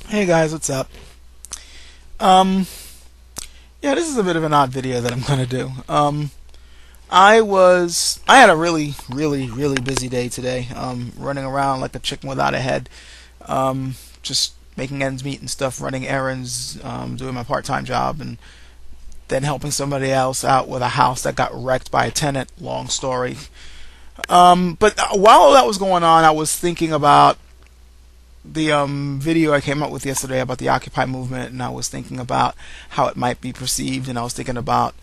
Hey guys, what's up? Um, yeah, this is a bit of an odd video that I'm gonna do. I had a really busy day today. Running around like a chicken without a head. Just making ends meet and stuff, running errands, doing my part-time job, and then helping somebody else out with a house that got wrecked by a tenant. Long story. But while all that was going on, I was thinking about the video I came up with yesterday about the Occupy movement, and I was thinking about how it might be perceived, and I was thinking about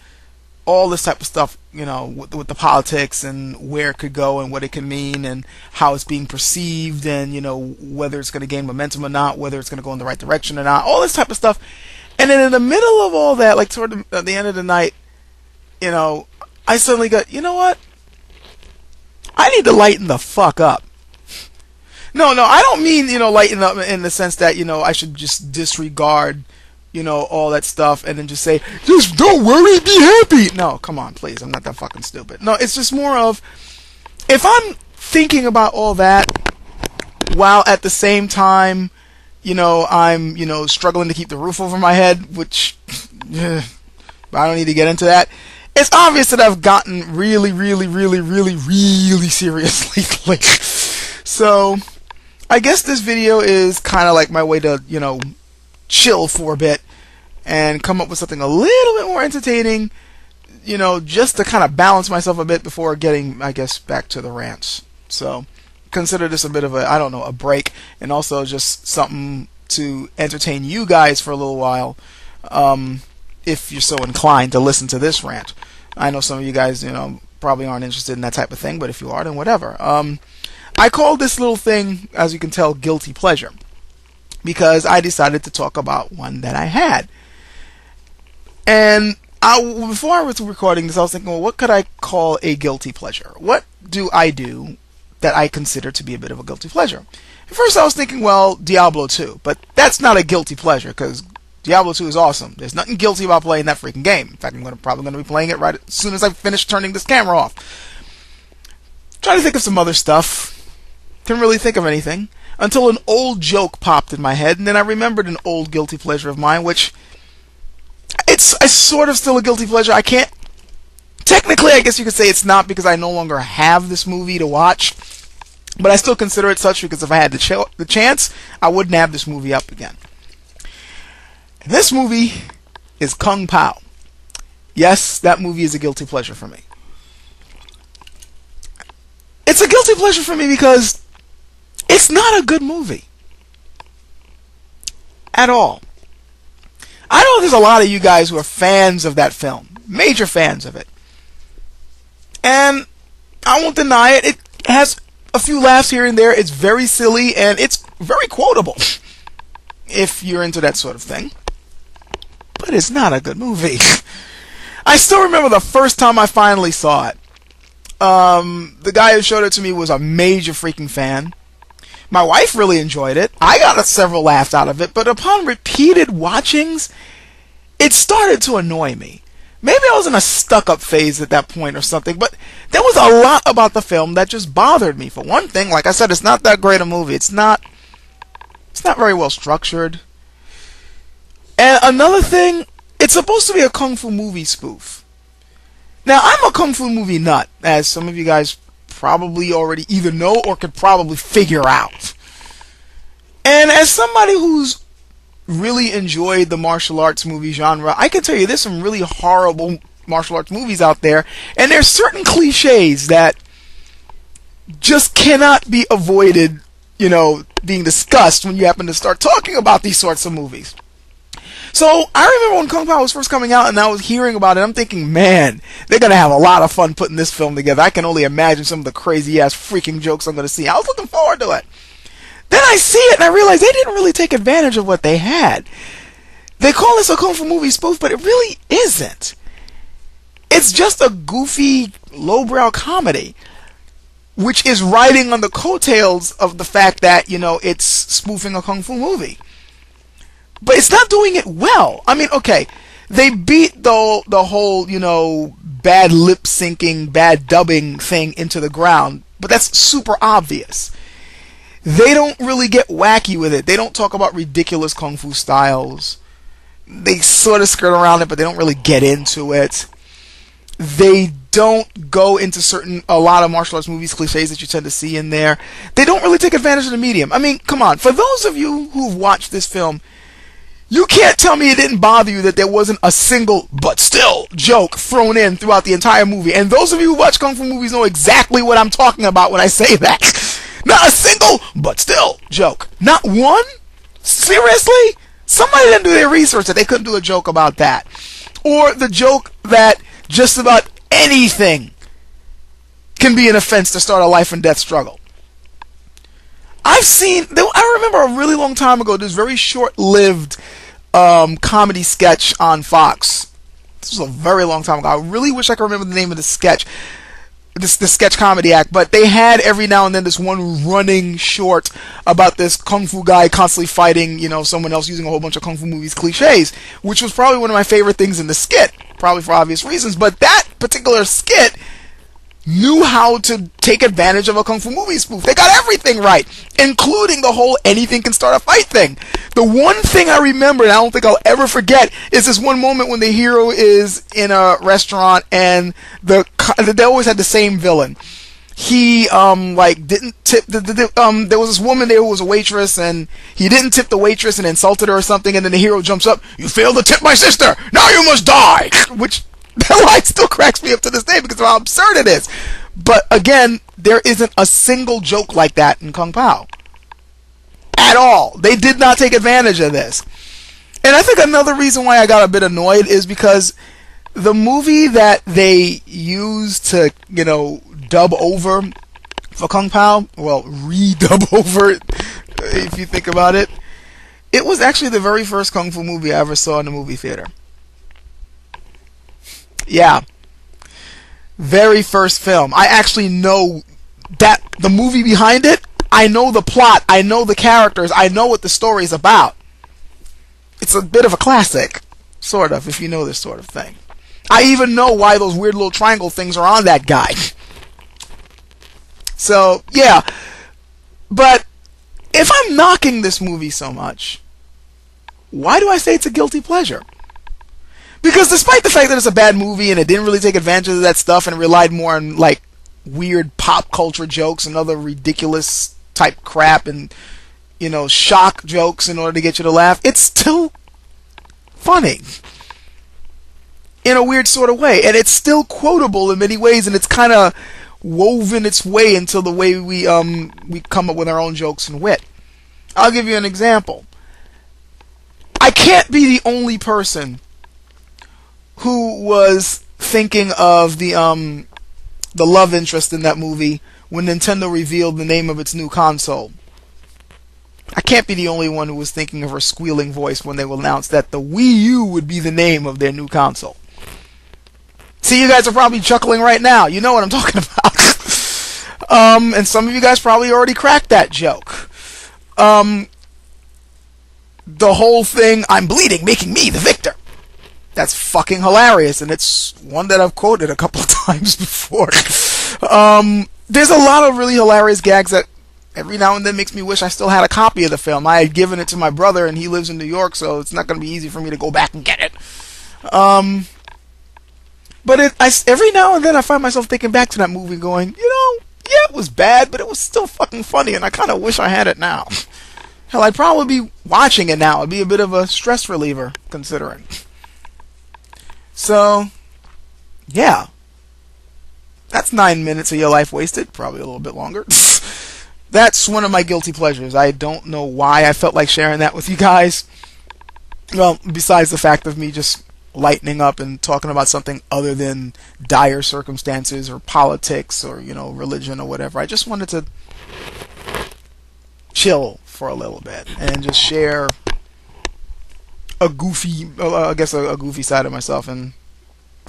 all this type of stuff, with the politics and where it could go and what it can mean and how it's being perceived and, whether it's going to gain momentum or not, whether it's going to go in the right direction or not, all this type of stuff. And then in the middle of all that, like toward the end of the night, I suddenly got, you know what? I need to lighten the fuck up. No, I don't mean, lighten up in the sense that, I should just disregard, all that stuff and then just say, just don't worry, be happy. No, come on, please. I'm not that fucking stupid. No, it's just more of, if I'm thinking about all that while at the same time, I'm, struggling to keep the roof over my head, which, I don't need to get into that. It's obvious that I've gotten really seriously lately. So I guess this video is kind of like my way to, chill for a bit and come up with something a little bit more entertaining, just to kind of balance myself a bit before getting, I guess, back to the rants. So consider this a bit of a break, and also just something to entertain you guys for a little while, if you're so inclined to listen to this rant. I know some of you guys, probably aren't interested in that type of thing, but if you are, then whatever. I call this little thing, as you can tell, guilty pleasure, because I decided to talk about one that I had. And before I was recording this, I was thinking, well, what could I call a guilty pleasure? What do I do that I consider to be a bit of a guilty pleasure? At first I was thinking, well, Diablo 2, but that's not a guilty pleasure, because Diablo 2 is awesome. There's nothing guilty about playing that freaking game. In fact, I'm probably going to be playing it right as soon as I finish turning this camera off. Trying to think of some other stuff. Couldn't really think of anything until an old joke popped in my head, and then I remembered an old guilty pleasure of mine, which it's sort of still a guilty pleasure. I can't technically, I guess you could say it's not, because I no longer have this movie to watch, but I still consider it such, because if I had the chance, I wouldn't have this movie up again. And this movie is Kung Pao. Yes, that movie is a guilty pleasure for me. It's a guilty pleasure for me because it's not a good movie at all. I know there's a lot of you guys who are fans of that film, major fans of it, and I won't deny it. It has a few laughs here and there. It's very silly, and it's very quotable if you're into that sort of thing. But it's not a good movie. I still remember the first time I finally saw it. The guy who showed it to me was a major freaking fan. My wife really enjoyed it. I got several laughs out of it, but upon repeated watchings, it started to annoy me. Maybe I was in a stuck-up phase at that point or something, but there was a lot about the film that just bothered me. For one thing, like I said, it's not that great a movie. It's not very well structured. And another thing, it's supposed to be a kung fu movie spoof. Now, I'm a kung fu movie nut, as some of you guys probably already either know or could probably figure out. And as somebody who's really enjoyed the martial arts movie genre, I can tell you there's some really horrible martial arts movies out there, and there's certain cliches that just cannot be avoided, being discussed when you happen to start talking about these sorts of movies. So I remember when Kung Pao was first coming out and I was hearing about it, I'm thinking, man, they're going to have a lot of fun putting this film together. I can only imagine some of the crazy ass freaking jokes I'm going to see. I was looking forward to it. Then I see it and I realize they didn't really take advantage of what they had. They call this a kung fu movie spoof, but it really isn't. It's just a goofy, lowbrow comedy, which is riding on the coattails of the fact that, it's spoofing a kung fu movie. But it's not doing it well. I mean, okay, they beat the whole, bad lip syncing, bad dubbing thing into the ground, but that's super obvious. They don't really get wacky with it. They don't talk about ridiculous kung fu styles. They sort of skirt around it, but they don't really get into it. They don't go into a lot of martial arts movies cliches that you tend to see in there. They don't really take advantage of the medium. I mean, come on. For those of you who've watched this film, you can't tell me it didn't bother you that there wasn't a single but still joke thrown in throughout the entire movie. And those of you who watch kung fu movies know exactly what I'm talking about when I say that. Not a single but still joke. Not one? Seriously? Somebody didn't do their research that they couldn't do a joke about that. Or the joke that just about anything can be an offense to start a life and death struggle. I remember a really long time ago, this very short-lived comedy sketch on Fox. This was a very long time ago. I really wish I could remember the name of the sketch. The sketch comedy act, but they had every now and then this one running short about this kung fu guy constantly fighting, someone else using a whole bunch of kung fu movies cliches, which was probably one of my favorite things in the skit, probably for obvious reasons. But that particular skit knew how to take advantage of a kung fu movie spoof. They got everything right, including the whole anything can start a fight thing. The one thing I remember, and I don't think I'll ever forget, is this one moment when the hero is in a restaurant and they always had the same villain. He didn't tip there was this woman there who was a waitress, and he didn't tip the waitress and insulted her or something, and then the hero jumps up, "You failed to tip my sister, now you must die," which that line still cracks me up to this day because of how absurd it is. But again, there isn't a single joke like that in Kung Pao. At all. They did not take advantage of this. And I think another reason why I got a bit annoyed is because the movie that they used to, dub over for Kung Pao, well, re-dub over it, if you think about it, it was actually the very first Kung Fu movie I ever saw in the movie theater. Yeah. Very first film. I actually know that the movie behind it. I know the plot. I know the characters. I know what the story's about. It's a bit of a classic, sort of, if you know this sort of thing. I even know why those weird little triangle things are on that guy. So, yeah. But if I'm knocking this movie so much, why do I say it's a guilty pleasure? Because despite the fact that it's a bad movie and it didn't really take advantage of that stuff and relied more on weird pop culture jokes and other ridiculous type crap and shock jokes in order to get you to laugh, it's still funny in a weird sort of way, and it's still quotable in many ways, and it's kind of woven its way into the way we come up with our own jokes and wit. I'll give you an example. I can't be the only person who was thinking of the love interest in that movie when Nintendo revealed the name of its new console. I can't be the only one who was thinking of her squealing voice when they will announce that the Wii U would be the name of their new console. See, you guys are probably chuckling right now. You know what I'm talking about. And some of you guys probably already cracked that joke. The whole thing, "I'm bleeding, making me the victor." That's fucking hilarious, and it's one that I've quoted a couple of times before. There's a lot of really hilarious gags that every now and then makes me wish I still had a copy of the film. I had given it to my brother, and he lives in New York, so it's not going to be easy for me to go back and get it. But every now and then I find myself thinking back to that movie going, yeah, it was bad, but it was still fucking funny, and I kind of wish I had it now. Hell, I'd probably be watching it now. It'd be a bit of a stress reliever, considering. So, yeah. That's 9 minutes of your life wasted. Probably a little bit longer. That's one of my guilty pleasures. I don't know why I felt like sharing that with you guys. Well, besides the fact of me just lightening up and talking about something other than dire circumstances or politics or, religion or whatever. I just wanted to chill for a little bit and just share a goofy side of myself, and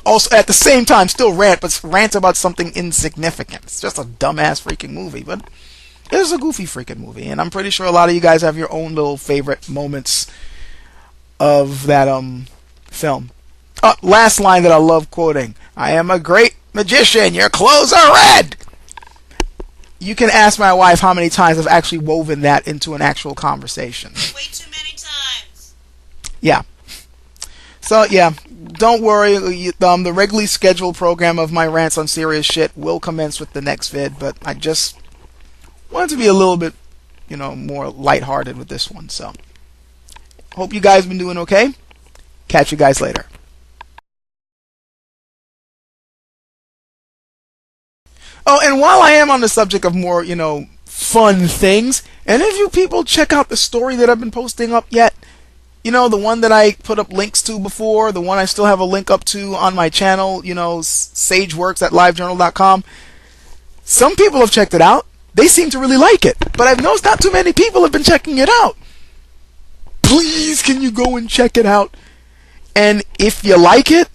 also at the same time still rant about something insignificant. It's just a dumbass freaking movie, but it is a goofy freaking movie, and I'm pretty sure a lot of you guys have your own little favorite moments of that film. Last line that I love quoting: "I am a great magician, your clothes are red." you can ask my wife how many times I've actually woven that into an actual conversation. Way too many times. Yeah. So, yeah, don't worry. The regularly scheduled program of my rants on serious shit will commence with the next vid, but I just wanted to be a little bit, more lighthearted with this one. So, hope you guys have been doing okay. Catch you guys later. Oh, and while I am on the subject of more, fun things, any of you people check out the story that I've been posting up yet? The one that I put up links to before, the one I still have a link up to on my channel, sageworks@livejournal.com. Some people have checked it out. They seem to really like it, but I've noticed not too many people have been checking it out. Please, can you go and check it out? And if you like it,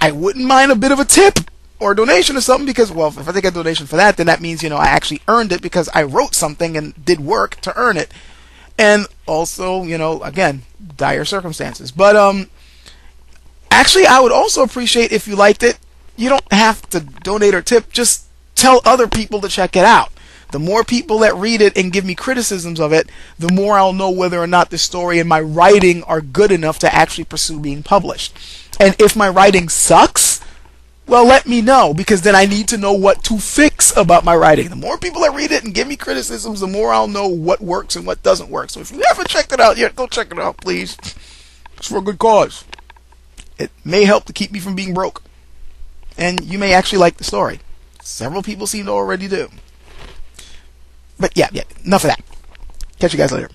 I wouldn't mind a bit of a tip or a donation or something, because, well, if I take a donation for that, then that means, I actually earned it because I wrote something and did work to earn it. And also, again, dire circumstances. But, actually, I would also appreciate if you liked it. You don't have to donate or tip, just tell other people to check it out. The more people that read it and give me criticisms of it, the more I'll know whether or not the story and my writing are good enough to actually pursue being published. And if my writing sucks, well, let me know, because then I need to know what to fix about my writing. The more people that read it and give me criticisms, the more I'll know what works and what doesn't work. So if you haven't checked it out yet, go check it out, please. It's for a good cause. It may help to keep me from being broke. And you may actually like the story. Several people seem to already do. But yeah, enough of that. Catch you guys later.